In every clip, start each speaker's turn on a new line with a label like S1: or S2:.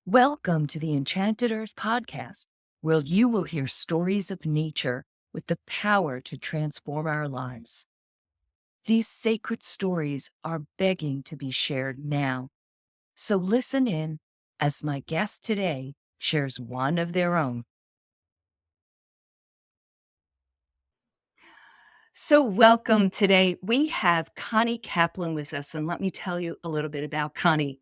S1: Welcome to the Enchanted Earth podcast, where you will hear stories of nature with the power to transform our lives. These sacred stories are begging to be shared now. So listen in as my guest today shares one of their own. So, welcome today. We have Connie Kaplan with us, and let me tell you a little bit about Connie.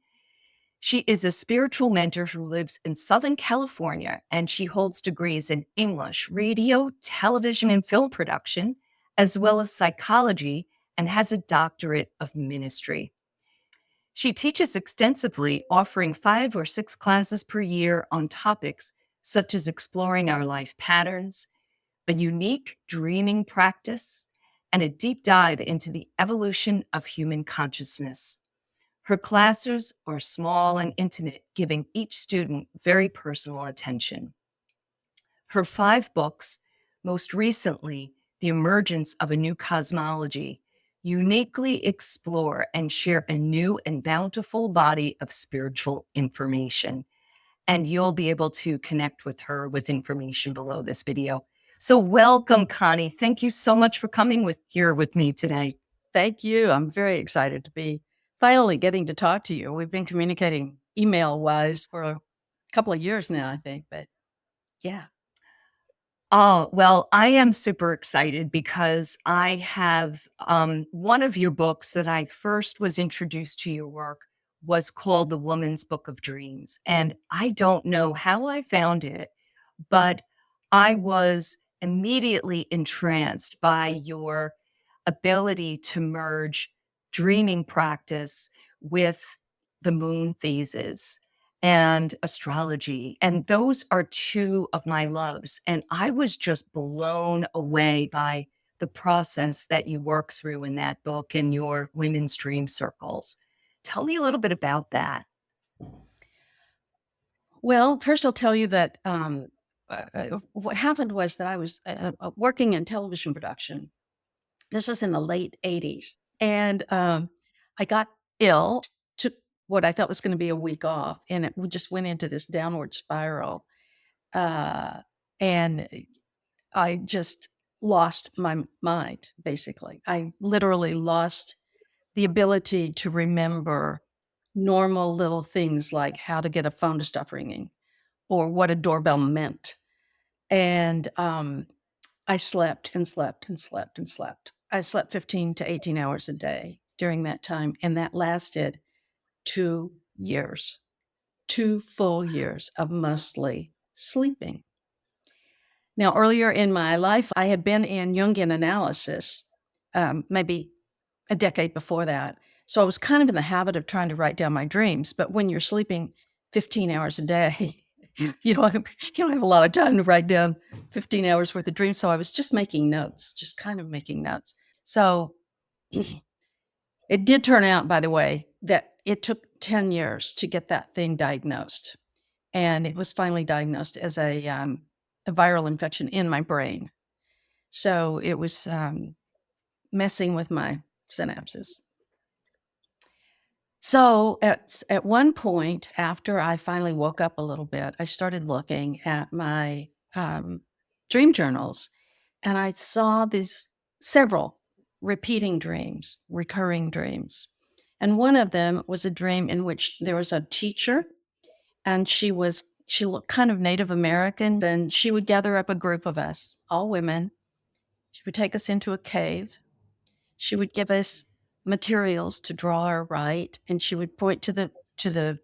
S1: She is a spiritual mentor who lives in Southern California, and she holds degrees in English, radio, television, and film production, as well as psychology, and has a doctorate of ministry. She teaches extensively, offering 5 or 6 classes per year on topics such as exploring our life patterns, a unique dreaming practice, and a deep dive into the evolution of human consciousness. Her classes are small and intimate, giving each student very personal attention. Her 5 books, most recently, The Emergence of a New Cosmology, uniquely explore and share a new and bountiful body of spiritual information. And you'll be able to connect with her with information below this video. So welcome, Connie. Thank you so much for coming here with me today.
S2: Thank you. I'm very excited to be finally getting to talk to you. We've been communicating email-wise for a couple of years now, I think, but yeah.
S1: Oh, well, I am super excited because I have one of your books that I first was introduced to your work was called The Woman's Book of Dreams. And I don't know how I found it, but I was immediately entranced by your ability to merge dreaming practice with the moon phases and astrology. And those are 2 of my loves. And I was just blown away by the process that you work through in that book and your women's dream circles. Tell me a little bit about that.
S2: Well, first I'll tell you that what happened was that I was working in television production. This was in the late 80s. And I got ill, took what I thought was going to be a week off, and it just went into this downward spiral. And I just lost my mind, basically. I literally lost the ability to remember normal little things like how to get a phone to stop ringing or what a doorbell meant. And I slept and slept and slept and slept. I slept 15 to 18 hours a day during that time. And that lasted 2 years, 2 full years of mostly sleeping. Now, earlier in my life, I had been in Jungian analysis, maybe a decade before that. So I was kind of in the habit of trying to write down my dreams. But when you're sleeping 15 hours a day, you don't have a lot of time to write down 15 hours worth of dreams. So I was just making notes, just kind of making notes. So it did turn out, by the way, that it took 10 years to get that thing diagnosed. And it was finally diagnosed as a viral infection in my brain. So it was messing with my synapses. So at one point, after I finally woke up a little bit, I started looking at my dream journals, and I saw these several repeating dreams, recurring dreams. And one of them was a dream in which there was a teacher, and she looked kind of Native American, and she would gather up a group of us, all women. She would take us into a cave. She would give us materials to draw or write, and she would point to the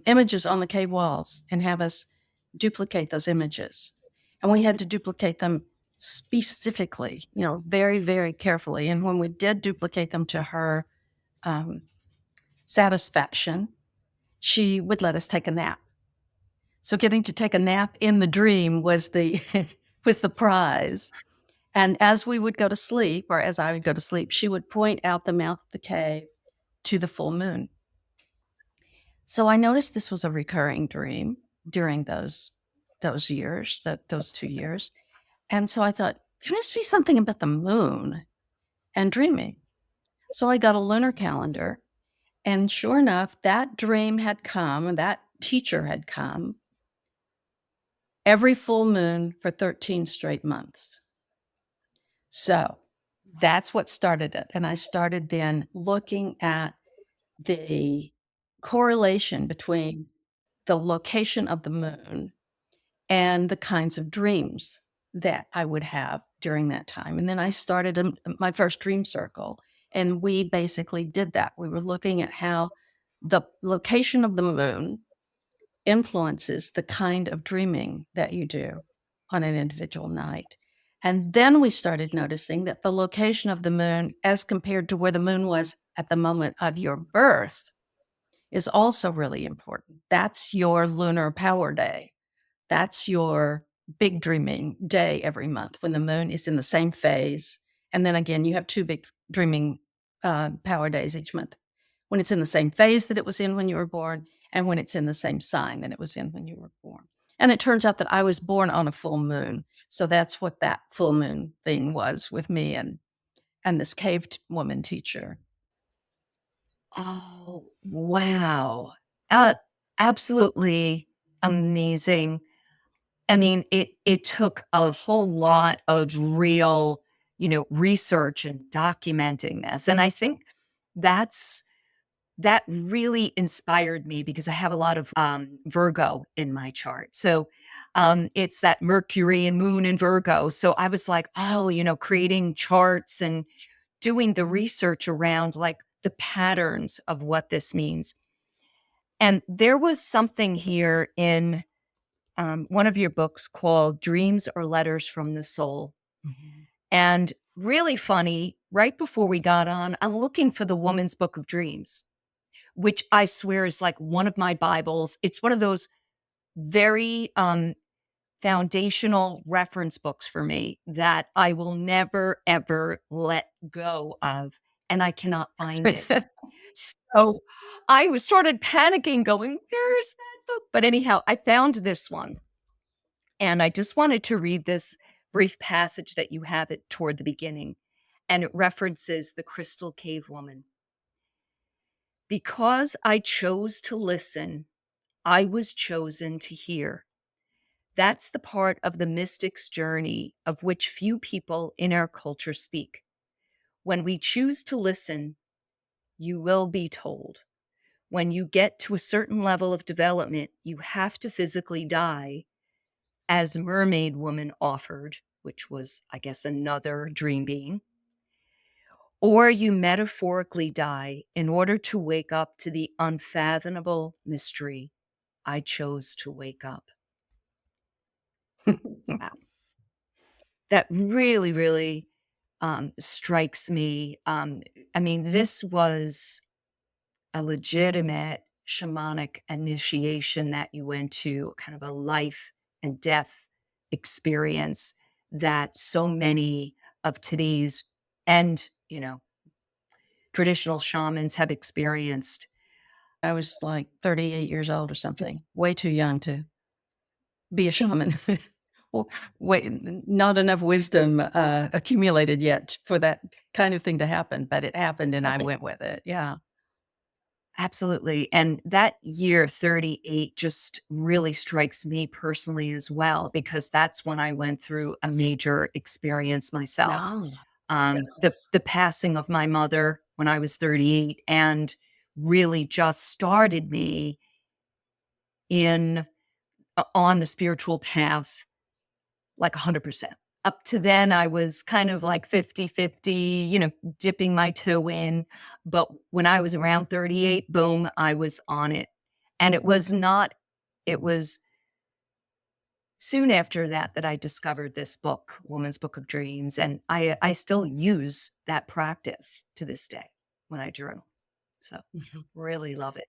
S2: images on the cave walls and have us duplicate those images. And we had to duplicate them specifically, very, very carefully. And when we did duplicate them to her satisfaction, she would let us take a nap. So getting to take a nap in the dream was the was the prize. And as we would go to sleep, or as I would go to sleep, she would point out the mouth of the cave to the full moon. So I noticed this was a recurring dream during those years, those 2 years. And so I thought, there must be something about the moon and dreaming. So I got a lunar calendar. And sure enough, that dream had come, and that teacher had come every full moon for 13 straight months. So that's what started it. And I started then looking at the correlation between the location of the moon and the kinds of dreams that I would have during that time. And then I started my first dream circle, and we basically did that. We were looking at how the location of the moon influences the kind of dreaming that you do on an individual night. And then we started noticing that the location of the moon, as compared to where the moon was at the moment of your birth, is also really important. That's your lunar power day. That's your big dreaming day every month when the moon is in the same phase. And then again, you have two big dreaming power days each month, when it's in the same phase that it was in when you were born, and when it's in the same sign that it was in when you were born. And it turns out that I was born on a full moon. So that's what that full moon thing was with me and this caved woman teacher.
S1: Oh, wow. Uh, Absolutely amazing. I mean, it took a whole lot of real, research and documenting this. And I think that's that really inspired me because I have a lot of Virgo in my chart. So it's that Mercury and Moon in Virgo. So I was like, oh, creating charts and doing the research around like the patterns of what this means. And there was something here in one of your books called Dreams or Letters from the Soul.
S2: Mhm.
S1: And really funny, right before we got on, I'm looking for the Woman's Book of Dreams, which I swear is like one of my Bibles. It's one of those very foundational reference books for me that I will never, ever let go of. And I cannot find it. So I was started panicking, going, where is that book? But anyhow, I found this one. And I just wanted to read this brief passage that you have it toward the beginning. And it references the Crystal Cave Woman. Because I chose to listen, I was chosen to hear. That's the part of the mystic's journey of which few people in our culture speak. When we choose to listen, you will be told. When you get to a certain level of development, you have to physically die, as Mermaid Woman offered, which was, I guess, another dream being, or you metaphorically die in order to wake up to the unfathomable mystery. I chose to wake up. Wow. That really, really strikes me. I mean, this was a legitimate shamanic initiation that you went to, kind of a life and death experience that so many of today's and, traditional shamans have experienced.
S2: I was like 38 years old or something, way too young to be a shaman. Well, wait, not enough wisdom accumulated yet for that kind of thing to happen, but it happened and I went with it. Yeah.
S1: Absolutely. And that year 38 just really strikes me personally as well, because that's when I went through a major experience myself.
S2: No.
S1: The passing of my mother when I was 38 and really just started me in on the spiritual path like 100%. Up to then, I was kind of like 50-50, dipping my toe in. But when I was around 38, boom, I was on it. And it was not, it was soon after that that I discovered this book, Woman's Book of Dreams. And I still use that practice to this day when I journal. So
S2: Mhm.
S1: really love it.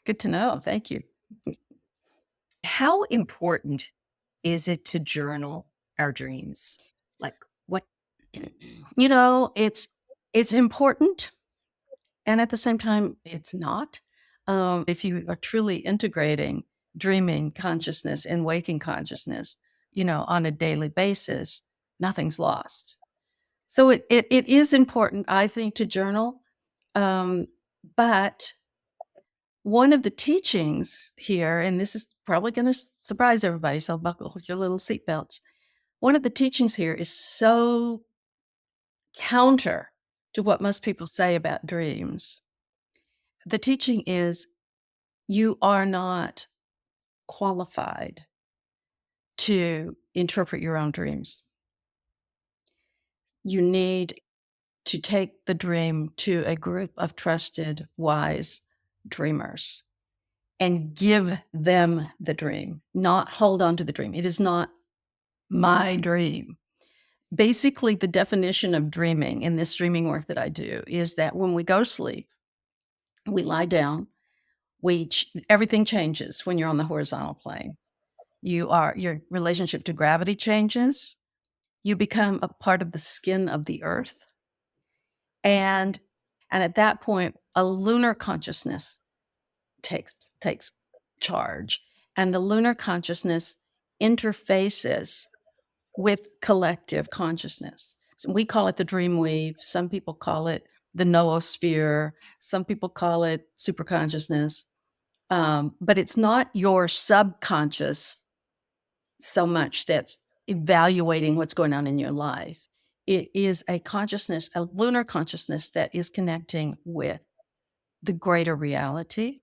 S2: Good to know. Thank you.
S1: How important is it to journal our dreams? Like what?
S2: You know, it's important, and at the same time, it's not. If you are truly integrating dreaming consciousness and waking consciousness, on a daily basis, nothing's lost. So it is important, I think, to journal, um, but one of the teachings here, and this is probably going to surprise everybody, so buckle your little seatbelts. One of the teachings here is so counter to what most people say about dreams. The teaching is you are not qualified to interpret your own dreams. You need to take the dream to a group of trusted, wise dreamers and give them the dream, not hold on to the dream. It is not my dream. Basically, the definition of dreaming in this dreaming work that I do is that when we go to sleep, we lie down, everything changes when you're on the horizontal plane. Your relationship to gravity changes. You become a part of the skin of the earth. And at that point, a lunar consciousness takes charge. And the lunar consciousness interfaces with collective consciousness. So we call it the dream weave. Some people call it the noosphere. Some people call it superconsciousness. But it's not your subconscious so much that's evaluating what's going on in your life. It is a consciousness, a lunar consciousness that is connecting with the greater reality.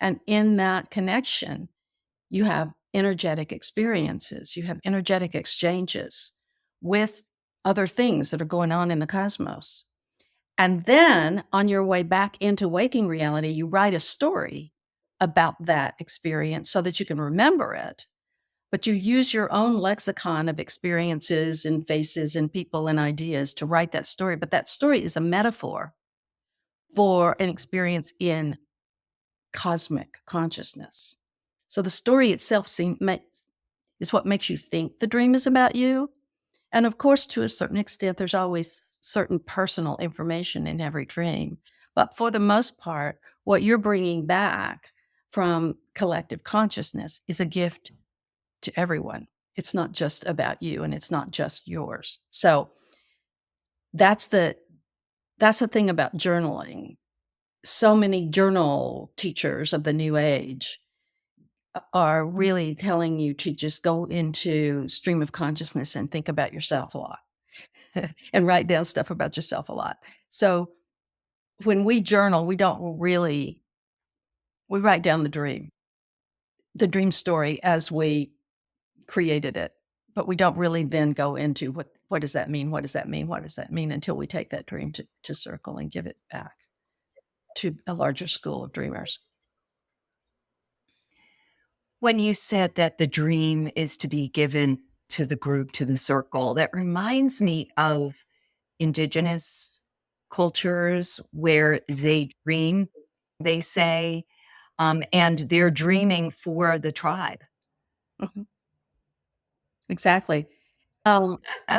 S2: And in that connection, you have energetic experiences, you have energetic exchanges with other things that are going on in the cosmos. And then on your way back into waking reality, you write a story about that experience so that you can remember it. But you use your own lexicon of experiences and faces and people and ideas to write that story. But that story is a metaphor for an experience in cosmic consciousness. So the story itself is what makes you think the dream is about you. And of course, to a certain extent, there's always certain personal information in every dream. But for the most part, what you're bringing back from collective consciousness is a gift to everyone. It's not just about you and it's not just yours. So that's the thing about journaling. So many journal teachers of the new age are really telling you to just go into stream of consciousness and think about yourself a lot and write down stuff about yourself a lot. So when we journal, we write down the dream story as we created it, but we don't really then go into what does that mean? What does that mean? What does that mean? Until we take that dream to circle and give it back to a larger school of dreamers.
S1: When you said that the dream is to be given to the group, to the circle, that reminds me of Indigenous cultures where they dream, they say, and they're dreaming for the tribe.
S2: Mhm. Exactly.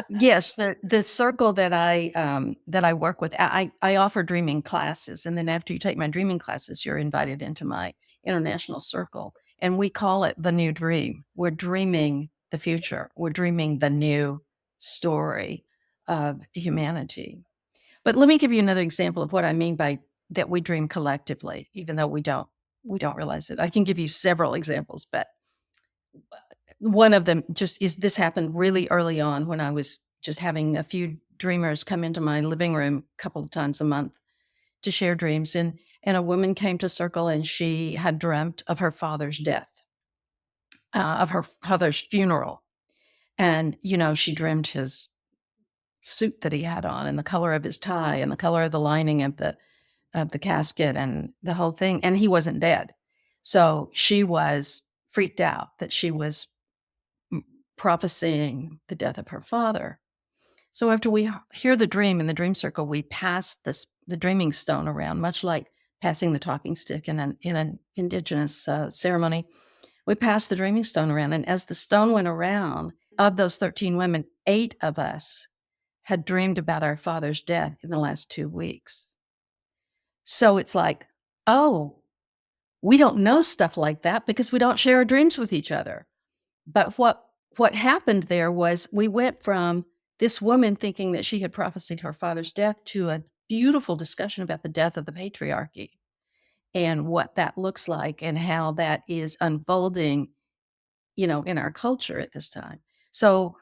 S2: Yes, the circle that I work with, I offer dreaming classes, and then after you take my dreaming classes, you're invited into my international circle, and we call it the new dream. We're dreaming the future. We're dreaming the new story of humanity. But let me give you another example of what I mean by that we dream collectively, even though we don't realize it. I can give you several examples, but one of them just is this happened really early on when I was just having a few dreamers come into my living room a couple of times a month to share dreams. And a woman came to circle and she had dreamt of her father's death, of her father's funeral. And, she dreamed his suit that he had on and the color of his tie and the color of the lining of the casket and the whole thing. And he wasn't dead. So she was freaked out that she was prophesying the death of her father. So after we hear the dream in the dream circle, we pass the dreaming stone around, much like passing the talking stick in an Indigenous ceremony. We passed the dreaming stone around, and as the stone went around, of those 13 women, 8 of us had dreamed about our father's death in the last 2 weeks. So it's like, oh, we don't know stuff like that because we don't share our dreams with each other. But what happened there was we went from this woman thinking that she had prophesied her father's death to a beautiful discussion about the death of the patriarchy and what that looks like and how that is unfolding, in our culture at this time. So,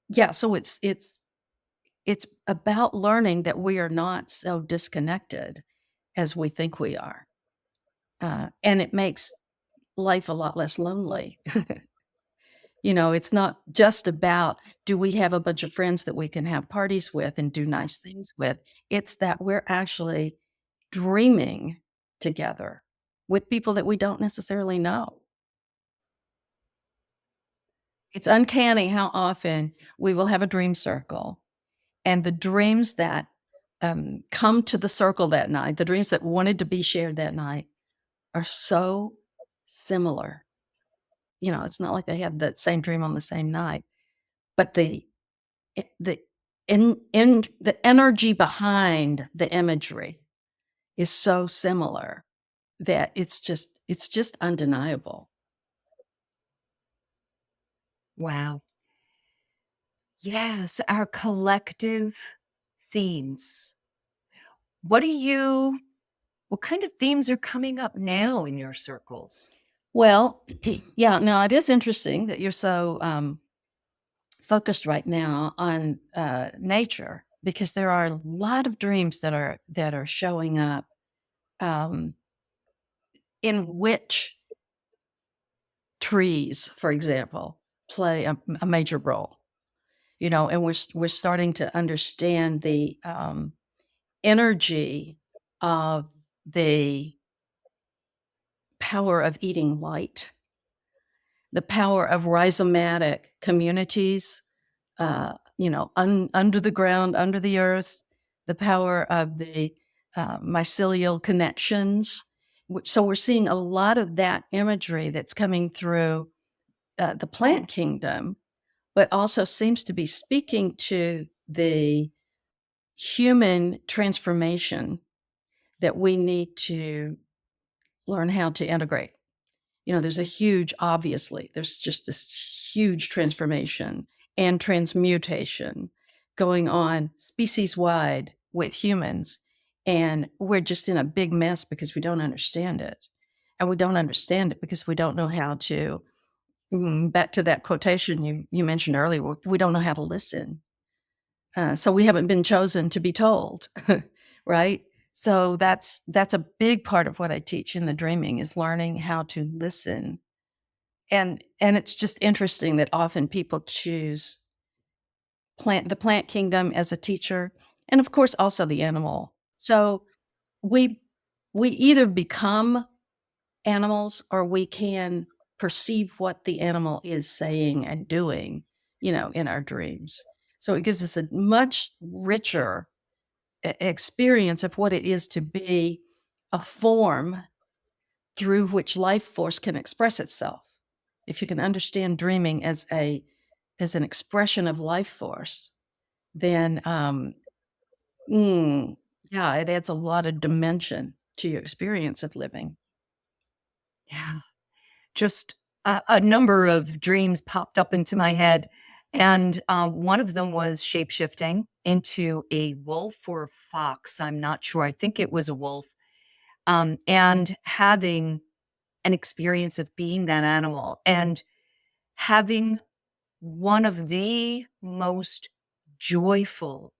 S2: yeah, so it's about learning that we are not so disconnected as we think we are. And it makes life a lot less lonely. It's not just about, do we have a bunch of friends that we can have parties with and do nice things with? It's that we're actually dreaming together with people that we don't necessarily know. It's uncanny how often we will have a dream circle, and the dreams that come to the circle that night, the dreams that wanted to be shared that night, are so similar. It's not like they had that same dream on the same night, but the in the energy behind the imagery is so similar that it's just undeniable.
S1: Wow. Yes, our collective themes. What do you what kind of themes are coming up now in your circles?
S2: Well, yeah, now it is interesting that you're so focused right now on nature, because there are a lot of dreams that are showing up, um, in which trees, for example, play a major role. And we're starting to understand the energy of the power of eating light, the power of rhizomatic communities, under the ground, under the earth, the power of the mycelial connections. So we're seeing a lot of that imagery that's coming through the plant kingdom, but also seems to be speaking to the human transformation that we need to learn how to integrate. There's just this huge transformation and transmutation going on species wide with humans. And we're just in a big mess because we don't understand it. And we don't understand it because we don't know how to, back to that quotation you mentioned earlier, we don't know how to listen. So we haven't been chosen to be told, right? So that's a big part of what I teach in the dreaming, is learning how to listen. And it's just interesting that often people choose the plant kingdom as a teacher, and of course also the animal. So we we either become animals, or we can perceive what the animal is saying and doing, in our dreams. So it gives us a much richer experience of what it is to be a form through which life force can express itself. If you can understand dreaming as an expression of life force, then mm, yeah, it adds a lot of dimension to your experience of living.
S1: Yeah. Just a number of dreams popped up into my head. And one of them was shapeshifting into a wolf or a fox. I'm not sure. I think it was a wolf. And having an experience of being that animal and having one of the most joyful,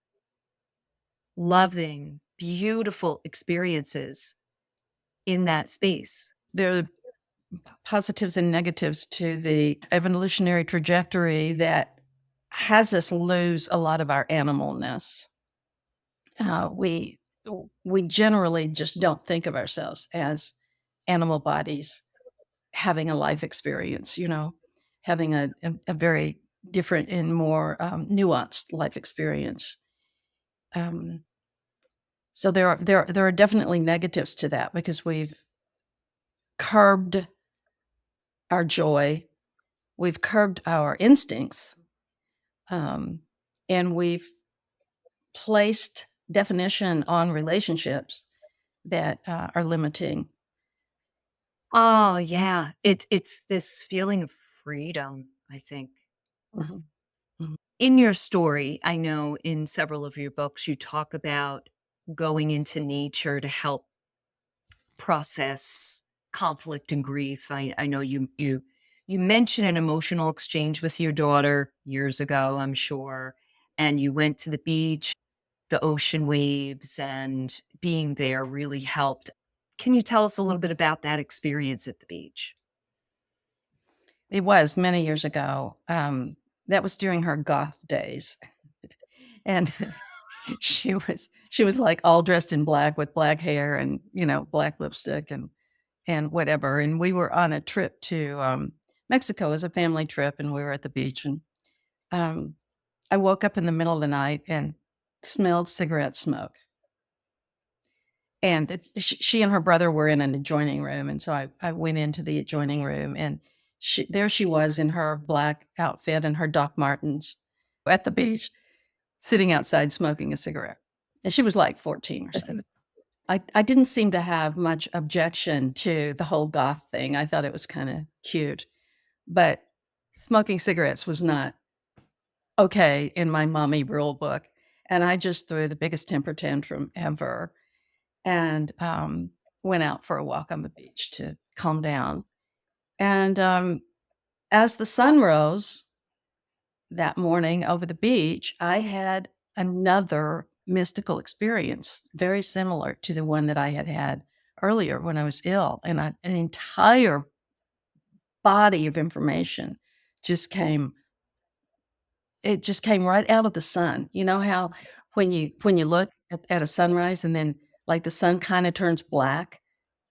S1: loving, beautiful experiences in that space.
S2: There are positives and negatives to the evolutionary trajectory that has us lose a lot of our animalness. We generally just don't think of ourselves as animal bodies having a life experience, having a very different and more nuanced life experience. Um, so there are definitely negatives to that, because we've curbed our joy, we've curbed our instincts, um, and we've placed definition on relationships that are limiting.
S1: Oh, yeah. It's this feeling of freedom, I think.
S2: Mhm, mhm.
S1: In your story, I know in several of your books, you talk about going into nature to help process conflict and grief? I know you mentioned an emotional exchange with your daughter years ago, I'm sure, and you went to the beach, the ocean waves, and being there really helped. Can you tell us a little bit about that experience at the beach?
S2: It was many years ago. That was during her goth days, and she was like all dressed in black with black hair and black lipstick and whatever. And we were on a trip to Mexico as a family trip, and we were at the beach. And um, I woke up in the middle of the night and smelled cigarette smoke. And she and her brother were in an adjoining room, and so I went into the adjoining room, and there she was in her black outfit and her Doc Martens at the beach, sitting outside smoking a cigarette. And she was like 14 or something. I didn't seem to have much objection to the whole goth thing. I thought it was kind of cute, but smoking cigarettes was not okay in my mommy rule book. And I just threw the biggest temper tantrum ever and went out for a walk on the beach to calm down. And as the sun rose that morning over the beach, I had another mystical experience very similar to the one that I had had earlier when I was ill. And an entire body of information just came. It just came right out of the sun. You know how when you look at a sunrise and then like the sun kind of turns black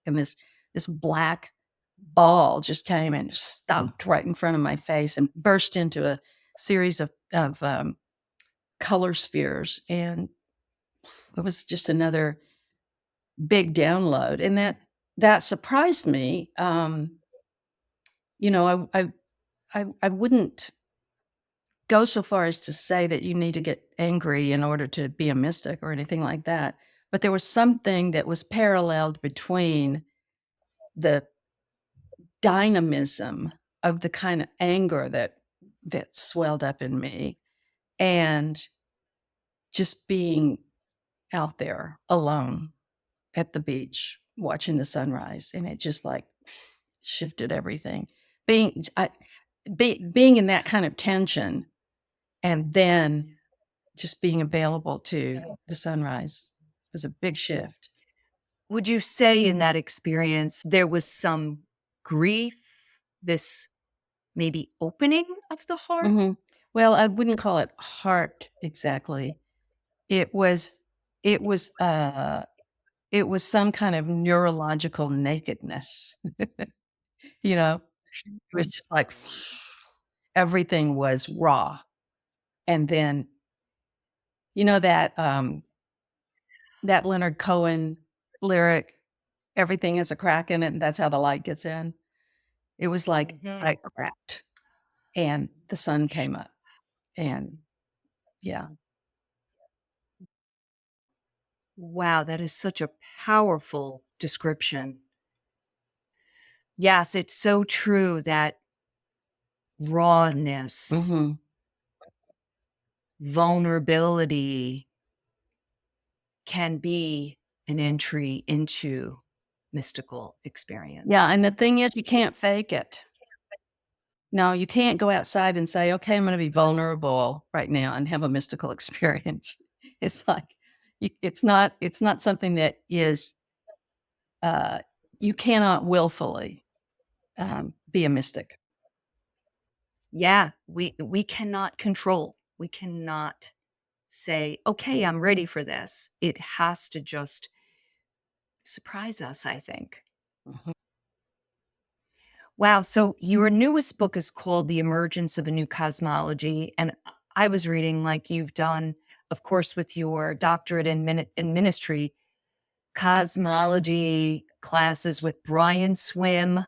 S2: and this black ball just came and stopped right in front of my face and burst into a series of color spheres, and it was just another big download, and that surprised me. You know, I wouldn't go so far as to say that you need to get angry in order to be a mystic or anything like that, but there was something that was paralleled between the dynamism of the kind of anger that swelled up in me and just being out there alone at the beach watching the sunrise, and it just like shifted everything. Being in that kind of tension and then just being available to the sunrise was a big shift.
S1: Would you say in that experience there was some grief, this maybe opening of the heart?
S2: Mhm. Well, I wouldn't call it heart exactly. It was it was, uh it was some kind of neurological nakedness, you know? It was just like everything was raw, and then that Leonard Cohen lyric, "Everything has a crack in it, and that's how the light gets in." It was like
S1: Mhm.
S2: I cracked, and the sun came up, and yeah.
S1: Wow, that is such a powerful description. Yes, it's so true that rawness,
S2: Mhm.
S1: vulnerability can be an entry into mystical
S2: Yeah,
S1: experience.
S2: and the thing is you can't fake it. No, you can't go outside and say, "Okay, I'm gonna be vulnerable right now and have a mystical experience." It's like it's not something that is, uh you cannot willfully, be a mystic.
S1: Yeah, we cannot control. We cannot say, "Okay, I'm ready for this." It has to just surprise us, I think.
S2: Mhm.
S1: Wow. So your newest book is called The Emergence of a New Cosmology. And I was reading, like you've done, of course, with your doctorate in ministry, cosmology classes with Brian Swim.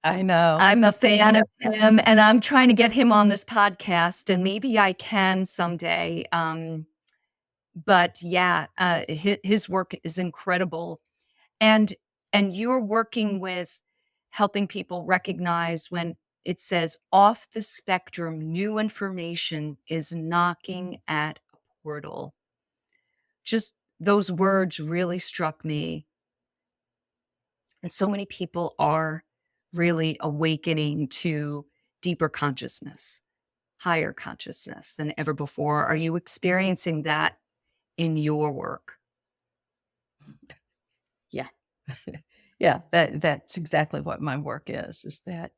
S2: I know.
S1: I'm a fan of him and I'm trying to get him on this podcast, and maybe I can someday. But yeah, his work is incredible. And you're working with helping people recognize when it says off the spectrum, new information is knocking at a portal. Just those words really struck me. And so many people are really awakening to deeper consciousness, higher consciousness than ever before. Are you experiencing that in your work?
S2: Yeah. Yeah, that's exactly what my work is that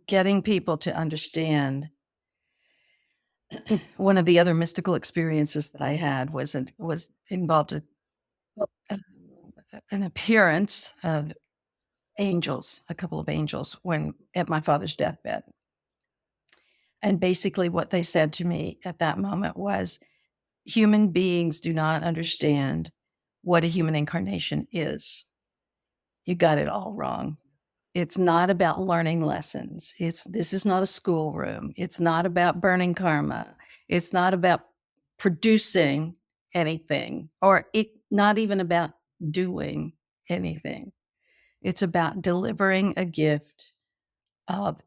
S2: getting people to understand. One of the other mystical experiences that I had was involved a an appearance of angels, a couple of angels, when at my father's deathbed. And basically, what they said to me at that moment was, human beings do not understand what a human incarnation is. You got it all wrong. It's not about learning lessons. This is not a schoolroom. It's not about burning karma. It's not about producing anything, or not even about doing anything. It's about delivering a gift of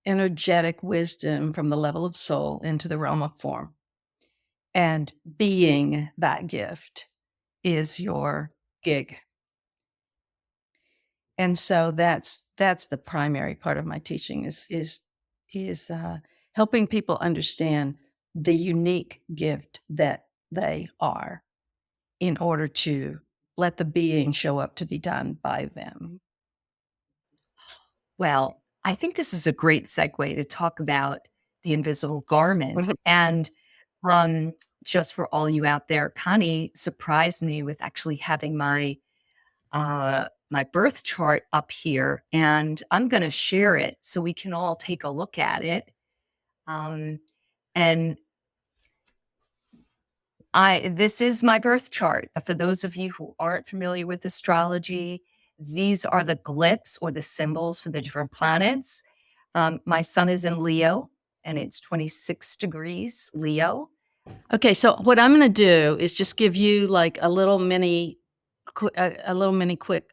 S2: energetic wisdom from the level of soul into the realm of form. And being that gift is your gig. And so that's the primary part of my teaching is helping people understand the unique gift that they are in order to let the being show up to be done by them.
S1: Well, I think this is a great segue to talk about the invisible garment.
S2: Mhm.
S1: And just for all you out there, Connie surprised me with actually having my birth chart up here, and I'm going to share it so we can all take a look at it. And this is my birth chart. For those of you who aren't familiar with astrology, these are the glyphs or the symbols for the different planets. My sun is in Leo, and it's 26 degrees Leo.
S2: Okay, so what I'm going to do is just give you like a little mini quick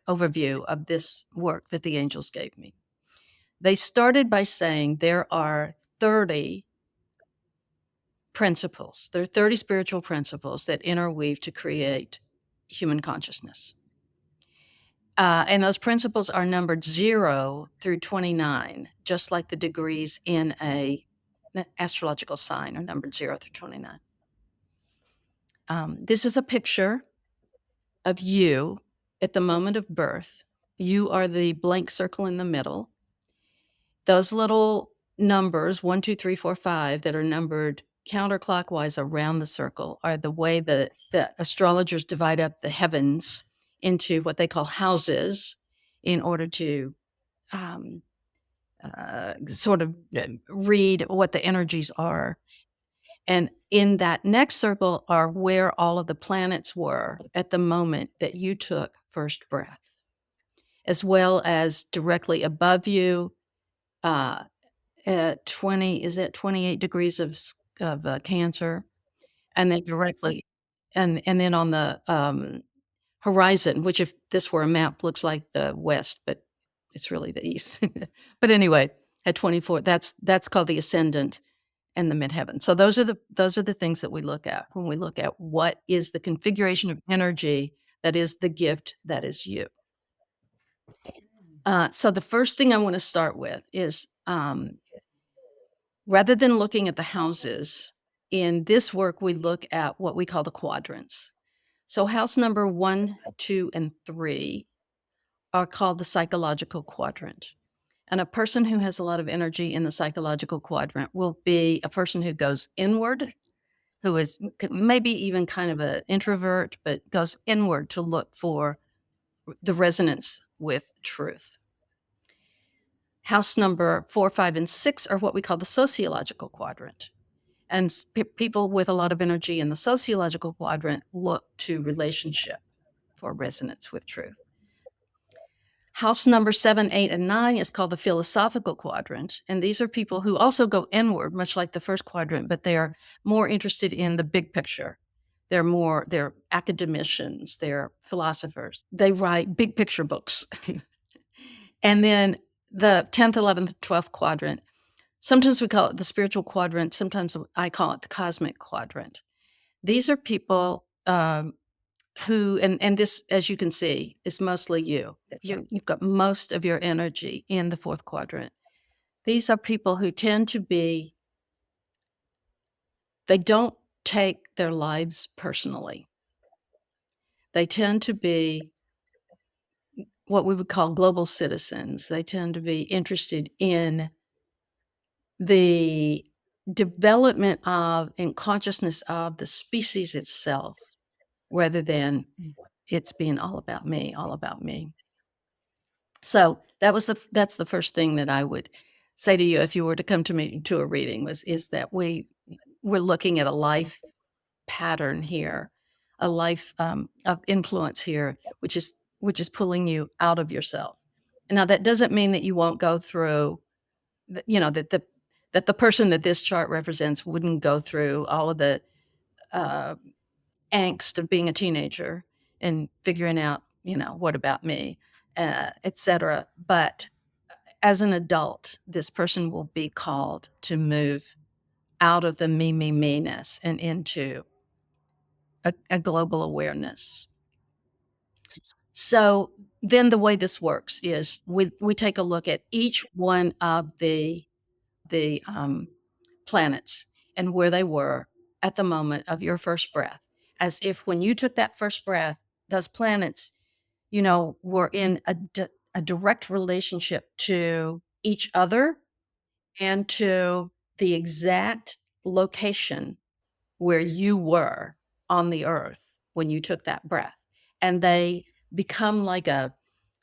S2: overview of this work that the angels gave me. They started by saying there are 30 principles. There are 30 spiritual principles that interweave to create human consciousness. And those principles are numbered 0 through 29, just like the degrees in an astrological sign are numbered 0 through 29. This is a picture of you at the moment of birth. You are the blank circle in the middle. Those little numbers, 1, 2, 3, 4, 5, that are numbered counterclockwise around the circle are the way that the astrologers divide up the heavens into what they call houses in order to um, sort of read what the energies are. And in that next circle are where all of the planets were at the moment that you took first breath, as well as directly above you uh, at 20, is it 28 degrees of Cancer? And then directly, and then on the horizon, which if this were a map looks like the west, but it's really the east. But anyway, at 24, that's called the ascendant and the midheaven. So those are the things that we look at when we look at what is the configuration of energy that is the gift that is you. So the first thing I want to start with is rather than looking at the houses, in this work, we look at what we call the quadrants. So house number 1, 2, and 3 are called the psychological quadrant. And a person who has a lot of energy in the psychological quadrant will be a person who goes inward, who is maybe even kind of an introvert, but goes inward to look for the resonance with truth. House number 4, 5, and 6 are what we call the sociological quadrant. And people with a lot of energy in the sociological quadrant look to relationship for resonance with truth. House number 7, 8, and 9 is called the philosophical quadrant. And these are people who also go inward, much like the first quadrant, but they are more interested in the big picture. They're academicians, they're philosophers. They write big picture books. And then the 10th, 11th, 12th quadrant, sometimes we call it the spiritual quadrant. Sometimes I call it the cosmic quadrant. These are people who, and this, as you can see, is mostly you. You've got most of your energy in the fourth quadrant. These are people who tend to be, they don't take their lives personally. They tend to be what we would call global citizens. They tend to be interested in the development of and consciousness of the species itself, rather than it's being all about me, all about me. So that's the first thing that I would say to you if you were to come to me to a reading is that we're looking at a life pattern here, a life of influence here, which is pulling you out of yourself. Now that doesn't mean that you won't go through, that the person that this chart represents wouldn't go through all of the uh, angst of being a teenager and figuring out, what about me, etc. But as an adult, this person will be called to move out of the me-ness and into a global awareness. So then the way this works is we take a look at each one of the planets and where they were at the moment of your first breath, as if when you took that first breath, those planets, were in a direct relationship to each other and to the exact location where you were on the earth when you took that breath. And they become like a,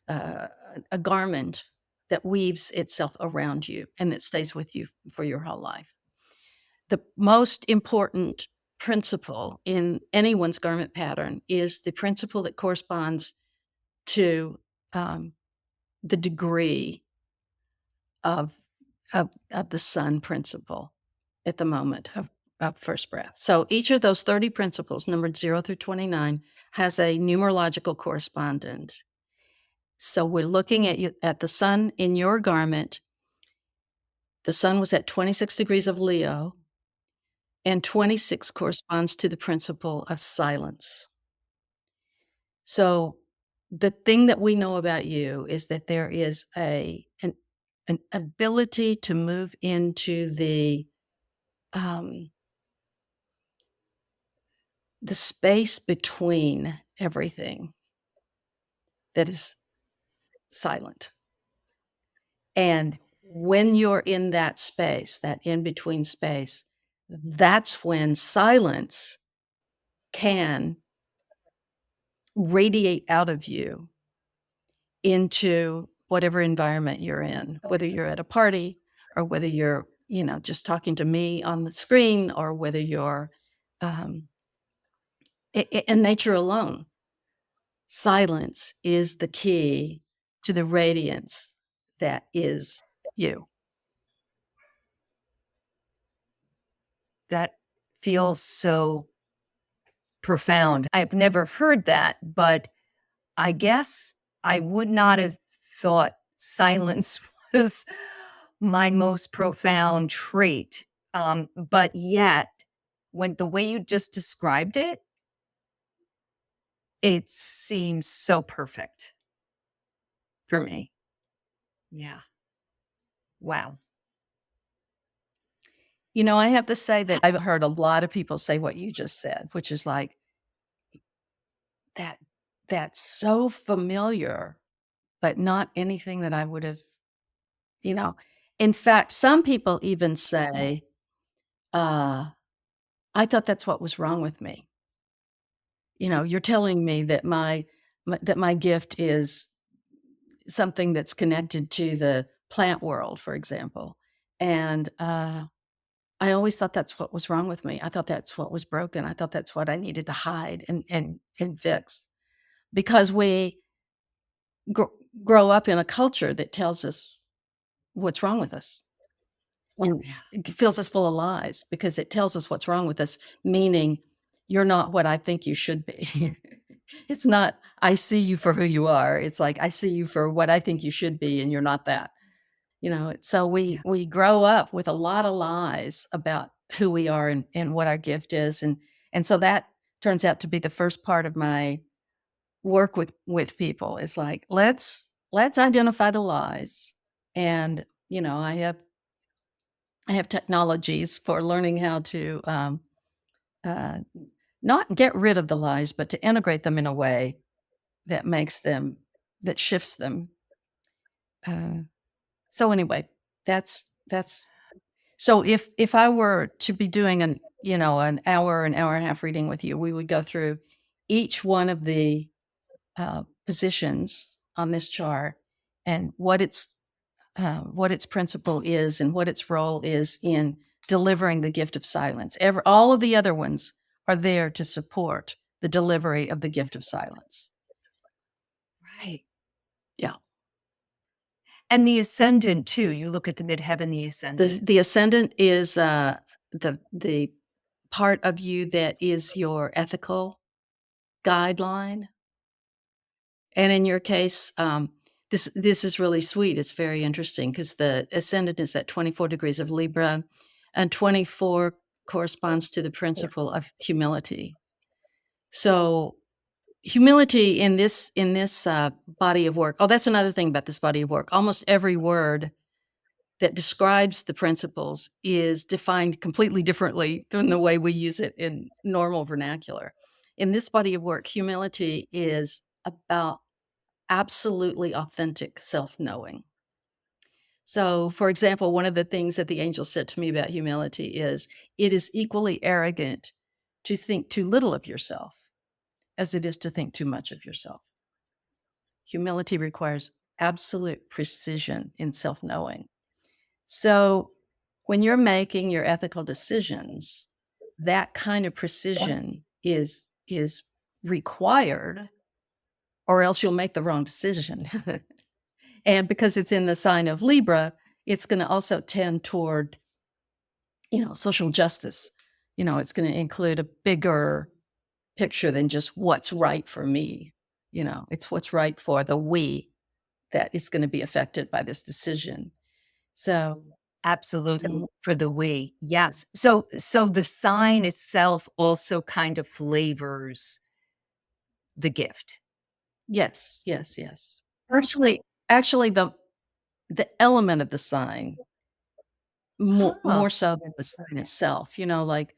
S2: a garment that weaves itself around you and that stays with you for your whole life. The most important principle in anyone's garment pattern is the principle that corresponds to the degree of, of the sun principle at the moment of first breath. So each of those 30 principles, numbered 0 through 29, has a numerological correspondence. So we're looking at the sun in your garment. The sun was at 26 degrees of Leo, and 26 corresponds to the principle of silence. So the thing that we know about you is that there is an ability to move into the space between everything that is silent. And when you're in that space, that in between space, that's when silence can radiate out of you into whatever environment you're in, whether you're at a party or whether you're, just talking to me on the screen, or whether you're in nature alone. Silence is the key to the radiance that is you.
S1: That feels so profound. I've never heard that, but I guess I would not have thought silence was my most profound trait. But yet, when the way you just described it, it seems so perfect for me. Yeah. Wow.
S2: I have to say that I've heard a lot of people say what you just said, which is like, that's so familiar, but not anything that I would have, in fact, some people even say, I thought that's what was wrong with me. You're telling me that my gift is something that's connected to the plant world, for example. And I always thought that's what was wrong with me. I thought that's what was broken. I thought that's what I needed to hide and fix, because we grow up in a culture that tells us what's wrong with us. And it fills us full of lies because it tells us what's wrong with us, meaning you're not what I think you should be. It's not, I see you for who you are. It's like, I see you for what I think you should be, and you're not that. So we grow up with a lot of lies about who we are and what our gift is. And so that turns out to be the first part of my work with people is like, let's identify the lies. And, I have technologies for learning how to uh, not get rid of the lies, but to integrate them in a way that that shifts them. Uh, so anyway, that's so if I were to be doing an hour, an hour and a half reading with you, we would go through each one of the positions on this chart and what its principle is and what its role is in delivering the gift of silence. All of the other ones are there to support the delivery of the gift of silence.
S1: Right.
S2: Yeah.
S1: And the ascendant too. You look at the midheaven, the ascendant.
S2: The ascendant is the part of you that is your ethical guideline. And in your case, this is really sweet. It's very interesting because the ascendant is at 24 degrees of Libra, and 24 corresponds to the principle of humility. So humility in this body of work. Oh, that's another thing about this body of work. Almost every word that describes the principles is defined completely differently than the way we use it in normal vernacular. In this body of work, humility is about absolutely authentic self-knowing. So, for example, one of the things that the angel said to me about humility is it is equally arrogant to think too little of yourself as it is to think too much of yourself. Humility requires absolute precision in self-knowing. So, when you're making your ethical decisions, that kind of precision is required, or else you'll make the wrong decision. And because it's in the sign of Libra, it's going to also tend toward, social justice. It's going to include a bigger picture than just what's right for me. It's what's right for the we that is going to be affected by this decision. So,
S1: Absolutely. For the we. Yes. So the sign itself also kind of flavors the gift.
S2: yes, yes, yes. Actually, the element of the sign
S1: Oh,
S2: more so than the sign itself. Like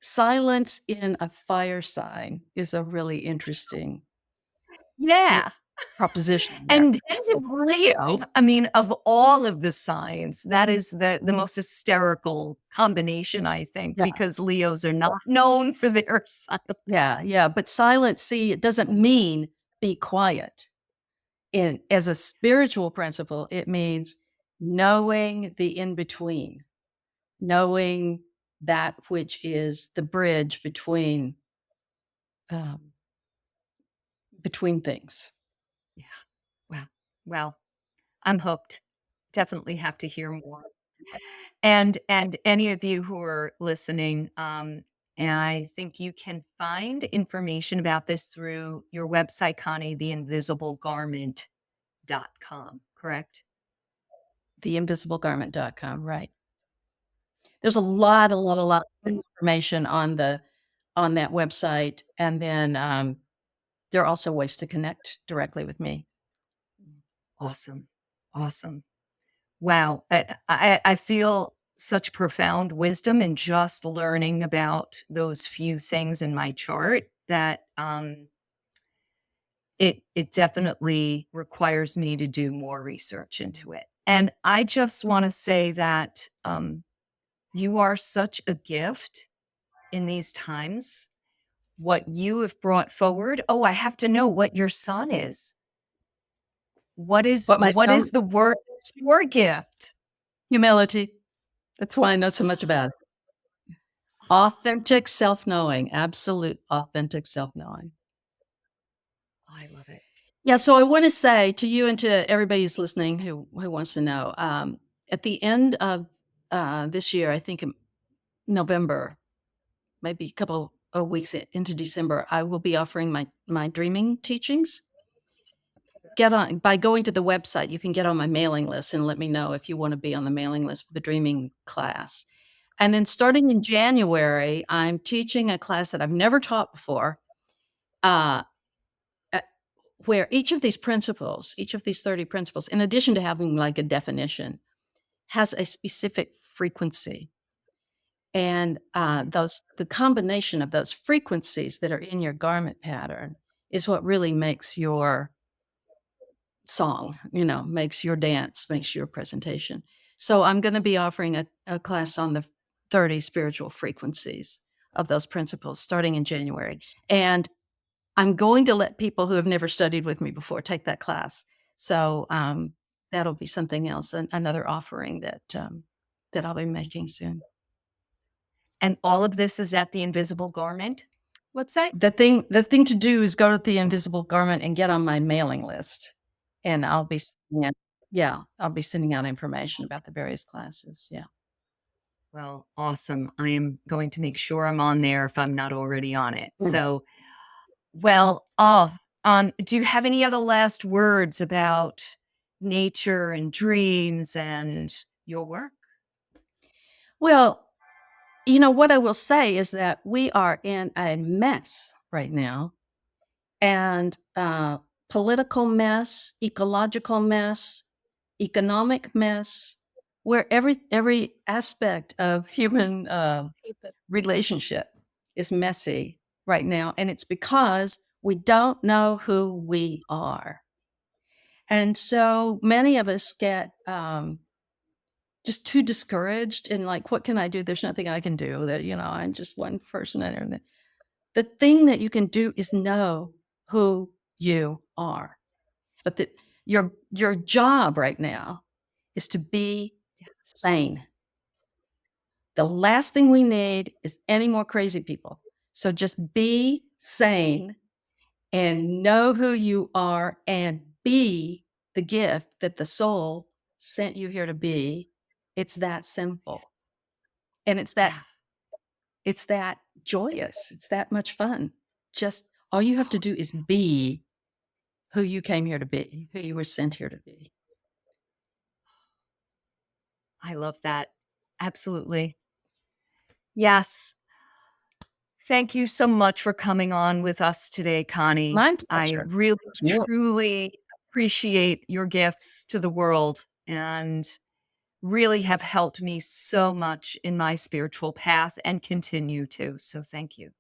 S2: silence in a fire sign is a really interesting
S1: yeah.
S2: proposition there.
S1: And as a Leo, I mean, of all of the signs, that is the most hysterical combination, I think,
S2: Yeah,
S1: because Leos are not known for their silence.
S2: yeah, yeah. But silence, see, it doesn't mean be quiet. As a spiritual principle, it means knowing the in between, knowing that which is the bridge um, between things.
S1: Yeah. Wow. Well, I'm hooked. Definitely have to hear more. And any of you who are listening, and I think you can find information about this through your website, Connie, theinvisiblegarment.com, correct?
S2: Theinvisiblegarment.com, right. There's a lot of information on that website, and then, there are also ways to connect directly with me.
S1: Awesome. Awesome. Wow. I feel such profound wisdom in just learning about those few things in my chart that it definitely requires me to do more research into it. And I just want to say that you are such a gift in these times. What you have brought forward. Oh, I have to know what your son is.
S2: What my
S1: What
S2: son
S1: is the word? Your gift.
S2: humility, that's why I know so much about it. Authentic self-knowing, absolute authentic self-knowing.
S1: I love it.
S2: Yeah, so I wanna say to you and to everybody who's listening who wants to know, at the end of, this year, I think in November, maybe a couple of weeks into December, I will be offering my dreaming teachings. Get on by going to the website, you can get on my mailing list and let me know if you wanna be on the mailing list for the dreaming class. And then starting in January, I'm teaching a class that I've never taught before. uh, uh, where each of these principles, each of these 30 principles, in addition to having like a definition, has a specific frequency. And the combination of those frequencies that are in your garment pattern is what really makes your song, makes your dance, makes your presentation. So I'm going to be offering a class on the 30 spiritual frequencies of those principles starting in January. And I'm going to let people who have never studied with me before take that class. So that'll be something else, another offering that I'll be making soon.
S1: And all of this is at the Invisible Garment website?
S2: The thing to do is go to the Invisible Garment and get on my mailing list, and I'll be sending out information about the various classes. Yeah.
S1: Well, awesome. I am going to make sure I'm on there if I'm not already on it. So, well, do you have any other last words about nature and dreams and your work?
S2: Well, what I will say is that we are in a mess right now, and political mess, ecological mess, economic mess, where every aspect of human relationship is messy right now, and it's because we don't know who we are. And so many of us get just too discouraged and like, what can I do? There's nothing I can do. That I'm just one person. And the thing that you can do is know who you are. But that your job right now is to be sane. The last thing we need is any more crazy people. So just be sane and know who you are and be the gift that the soul sent you here to be. It's that simple. And it's that joyous. It's that much fun. Just all you have to do is be who you came here to be, who you were sent here to be.
S1: I love that. Absolutely. Yes. Thank you so much for coming on with us today, Connie.
S2: My
S1: I
S2: pleasure.
S1: really,
S2: Sure.
S1: truly appreciate your gifts to the world and really have helped me so much in my spiritual path and continue to. So thank you.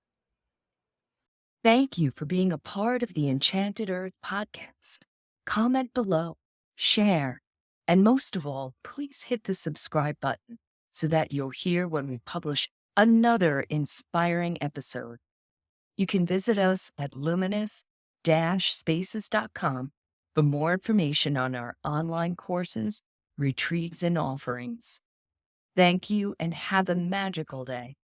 S1: Thank you for being a part of the Enchanted Earth podcast. Comment below, share, and most of all, please hit the subscribe button so that you'll hear when we publish another inspiring episode. You can visit us at luminous-spaces.com for more information on our online courses, retreats, and offerings. Thank you and have a magical day.